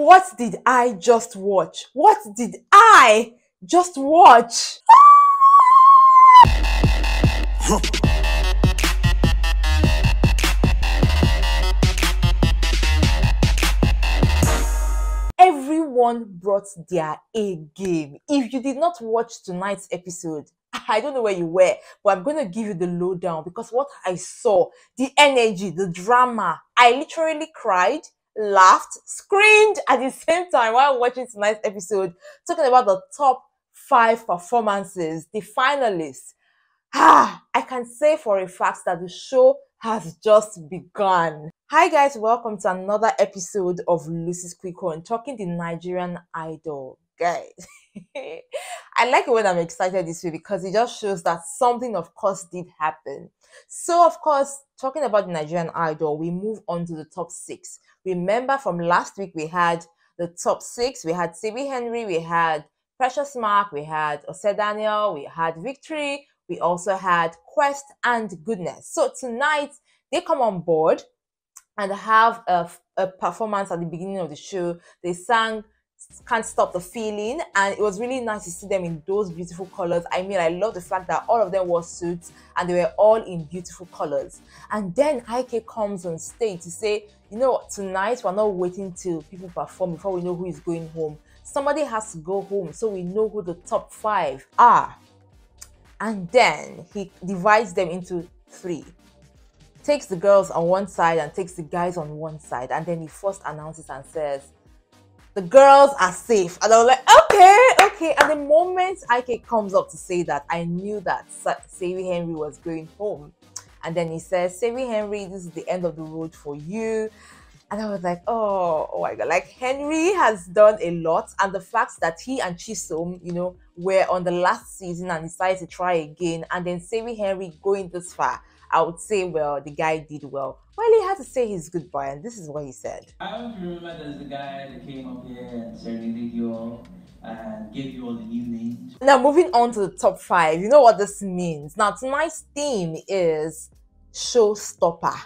What did I just watch? What did I just watch? Everyone brought their A game. If you did not watch tonight's episode, I don't know where you were, but I'm going to give you the lowdown because what I saw, the energy, the drama, I literally cried, laughed, screamed at the same time while watching tonight's episode, talking about the top 5 performances, the finalists. I can say for a fact that the show has just begun. Hi guys, welcome to another episode of Lucy's Quick One, talking the Nigerian Idol. Guys, I like it when I'm excited this way because it just shows that something of course did happen. So of course, talking about the Nigerian Idol, we move on to the top 6. Remember from last week we had the top 6. We had Savy Henry, we had Precious Mark, we had Ose Daniel, we had Victory, we also had Quest and Goodness. So tonight they come on board and have a performance at the beginning of the show. They sang Can't Stop the Feeling, and it was really nice to see them in those beautiful colors. I mean, I love the fact that all of them wore suits and they were all in beautiful colors. And then IK comes on stage to say, you know, tonight we're not waiting till people perform before we know who is going home. Somebody has to go home so we know who the top 5 are. And then he divides them into 3. Takes the girls on one side and takes the guys on one side. And then he first announces and says, the girls are safe. And I was like, okay. And the moment IK comes up to say that, I knew that Savy Henry was going home. And then he says, Savy Henry, this is the end of the road for you. And I was like, oh my God, like Henry has done a lot. And the fact that he and Chisom, you know, were on the last season and decided to try again. And then Savy Henry going this far, I would say, well, the guy did well. Well, he had to say his goodbye, and this is what he said. I don't know if you remember there's the guy that came up here and serenaded you all and gave you all the new names. Now, moving on to the top 5, you know what this means. Now, tonight's theme is showstopper.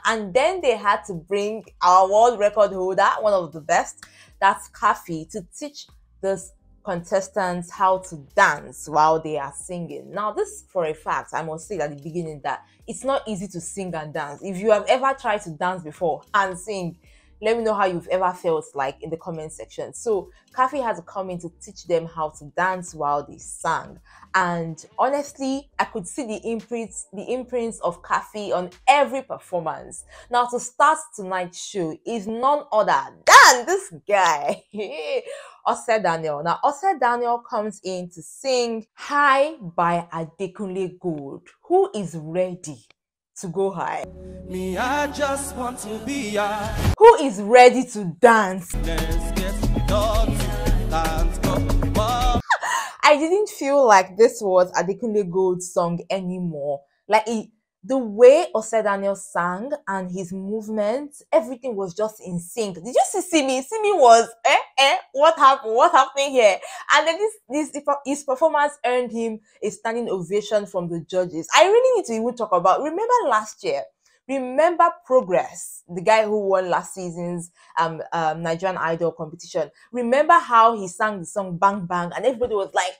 And then they had to bring our world record holder, one of the best, that's Kafi, to teach this contestants how to dance while they are singing. Now this for a fact, I must say at the beginning that it's not easy to sing and dance. If you have ever tried to dance before and sing, let me know how you've ever felt like in the comment section. So Kafi had to come in to teach them how to dance while they sang. And honestly, I could see the imprints of Kafi on every performance. Now to start tonight's show is none other than this guy, Ose Daniel. Now Ose Daniel comes in to sing High by Adekunle Gold. Who is ready to go high? Me, I just want to be high. Who is ready to dance? Let's get done. Dance, go. I didn't feel like this was Adekunle Gold's song anymore. Like the way Ose Daniel sang and his movements, everything was just in sync. Did you see Simi? Simi was, what happened? What's happening here? And then his performance earned him a standing ovation from the judges. I really need to even talk about, remember last year? Remember Progress, the guy who won last season's Nigerian Idol competition. Remember how he sang the song Bang Bang and everybody was like,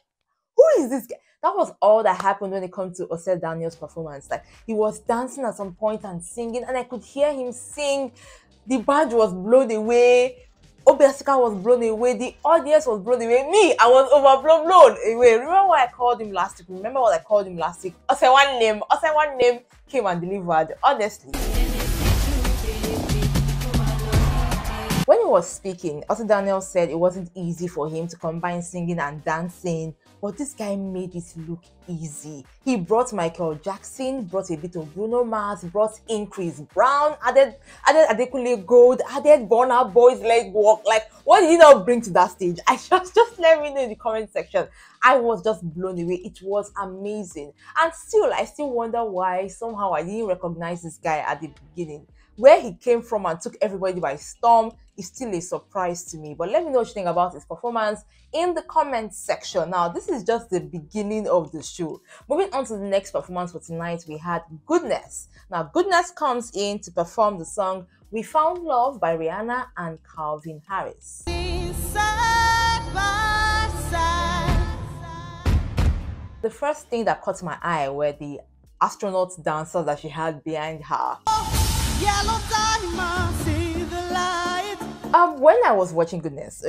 who is this guy? That was all that happened when it comes to Ose Daniel's performance. Like, he was dancing at some point and singing, and I could hear him sing. The band was blown away. Obiasika was blown away. The audience was blown away. Me, I was blown away. Remember what I called him last week? Ose one name came and delivered. Honestly. When he was speaking, Ose Daniel said it wasn't easy for him to combine singing and dancing, but this guy made it look easy. He brought Michael Jackson, brought a bit of Bruno Mars, brought in Chris Brown, added Adekunle Gold, added Burna Boy's leg walk. Like, what did he not bring to that stage? I just let me know in the comment section. I was just blown away. It was amazing. And still, I still wonder why somehow I didn't recognize this guy at the beginning. Where he came from and took everybody by storm is still a surprise to me. But let me know what you think about his performance in the comment section. Now, this is just the beginning of the show. Moving on to the next performance for tonight, we had Goodness. Now, Goodness comes in to perform the song We Found Love by Rihanna and Calvin Harris. Side by side. The first thing that caught my eye were the astronaut dancers that she had behind her. Yellow diamond, see the light. When I was watching Goodness,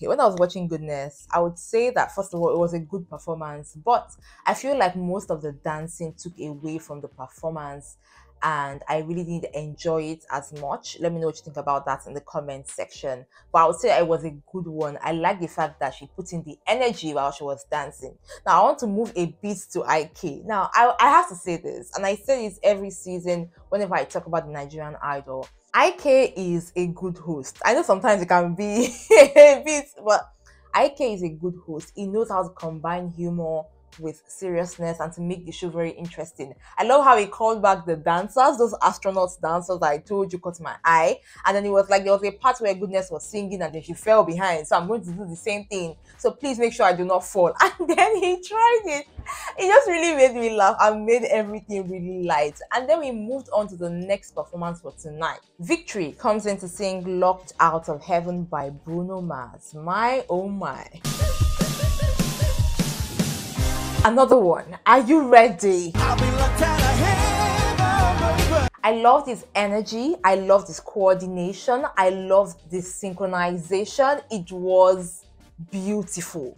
when I was watching Goodness, I would say that first of all, it was a good performance, but I feel like most of the dancing took away from the performance, and I really didn't enjoy it as much. Let me know what you think about that in the comment section. But I would say it was a good one. I like the fact that she put in the energy while she was dancing. Now I want to move a bit to IK. Now I have to say this, and I say this every season whenever I talk about the Nigerian Idol. IK is a good host. I know sometimes it can be a bit, but IK is a good host. He knows how to combine humor with seriousness and to make the show very interesting. I love how he called back the dancers, those astronauts dancers that I told you caught my eye. And then it was like there was a part where Goodness was singing and then she fell behind. So I'm going to do the same thing. So please make sure I do not fall. And then he tried it. It just really made me laugh and made everything really light. And then we moved on to the next performance for tonight. Victory comes in to sing Locked Out of Heaven by Bruno Mars. My oh my. Another one. Are you ready? I loved his energy. I loved his coordination. I loved this synchronization. It was beautiful.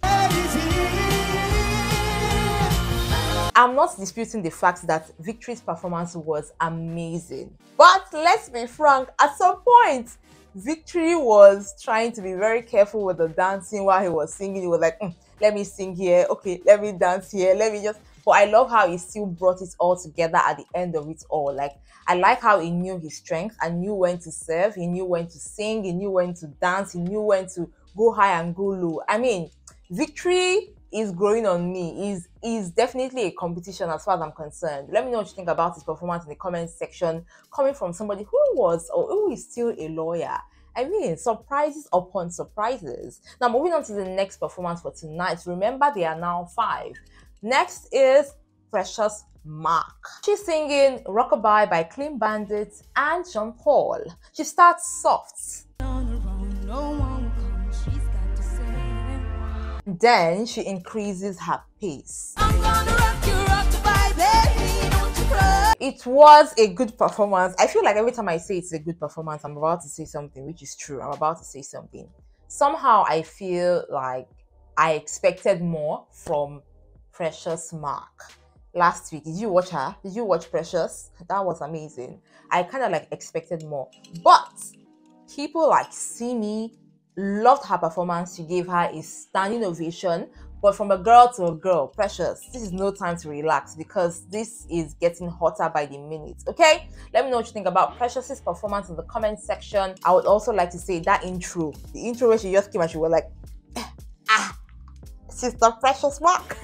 I'm not disputing the fact that Victory's performance was amazing. But let's be frank, at some point, Victory was trying to be very careful with the dancing while he was singing. He was like, let me sing here, okay, let me dance here, let me just... But I love how he still brought it all together at the end of it all. Like, I like how he knew his strength and knew when to serve, he knew when to sing, he knew when to dance, he knew when to go high and go low. I mean, Victory is growing on me. Is definitely a competition as far as I'm concerned. Let me know what you think about his performance in the comment section, coming from somebody who was or who is still a lawyer. I mean, surprises upon surprises. Now, moving on to the next performance for tonight. Remember, there are now 5. Next is Precious Mark. She's singing Rockabye by Clean Bandit and Sean Paul. She starts soft. Then she increases her pace. It was a good performance. I feel like every time I say it's a good performance, I'm about to say something, which is true. I'm about to say something. Somehow I feel like I expected more from Precious Mark. Last week, did you watch her? Did you watch Precious? That was amazing. I kind of like expected more. But people like Simi loved her performance. She gave her a standing ovation. But from a girl to a girl, Precious, this is no time to relax because this is getting hotter by the minute, okay? Let me know what you think about Precious's performance in the comment section. I would also like to say that intro, the intro where she just came and she was like, Sister Precious Mark.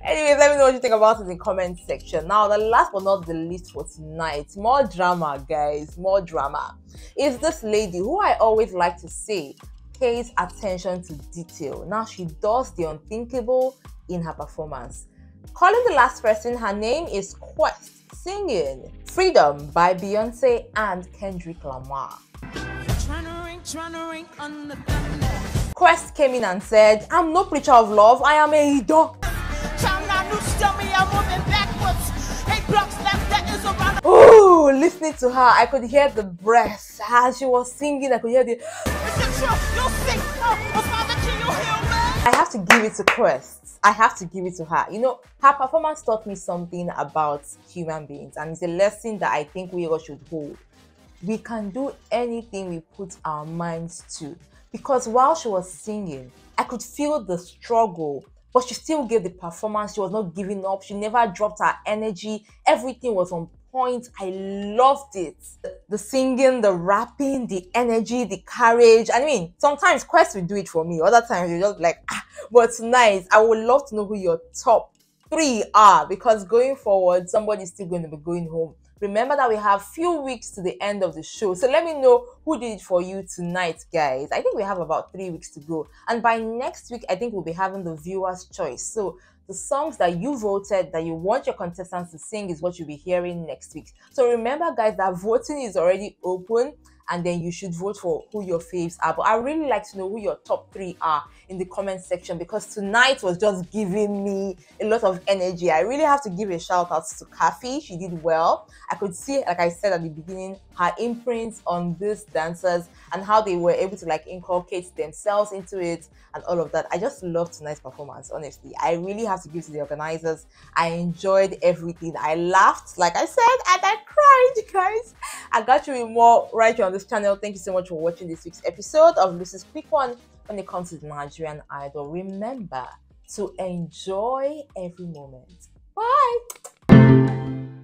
Anyways, let me know what you think about it in the comment section. Now, the last but not the least for tonight, more drama, guys, more drama, is this lady who I always like to say pays attention to detail. Now she does the unthinkable in her performance. Calling the last person, her name is Quest, singing Freedom by Beyonce and Kendrick Lamar. Quest came in and said, I'm no preacher of love, I am a Ido. Oh, listening to her, I could hear the breath as she was singing. I could hear the... I have to give it to Quest. I have to give it to her. You know, her performance taught me something about human beings, and it's a lesson that I think we all should hold. We can do anything we put our minds to. Because while she was singing, I could feel the struggle, but she still gave the performance. She was not giving up. She never dropped her energy. Everything was on point. I loved it. The singing, the rapping, the energy, the courage. I mean, sometimes Quest will do it for me. Other times you're just like, but tonight, I would love to know who your top 3 are, because going forward, somebody's still going to be going home. Remember that we have few weeks to the end of the show. So let me know who did it for you tonight, guys. I think we have about 3 weeks to go. And by next week, I think we'll be having the viewer's choice. So the songs that you voted that you want your contestants to sing is what you'll be hearing next week. So remember, guys, that voting is already open, and then you should vote for who your faves are. But I really like to know who your top 3 are in the comment section, because tonight was just giving me a lot of energy. I really have to give a shout out to Kafi. She did well. I could see, like I said at the beginning, her imprints on these dancers and how they were able to like inculcate themselves into it and all of that. I just loved tonight's performance, honestly. I really have to give to the organizers. I enjoyed everything. I laughed, like I said, and I cried, guys. I got you with more right here on this channel. Thank you so much for watching this week's episode of Lucy's Quick One. When it comes to the Nigerian Idol, remember to enjoy every moment. Bye.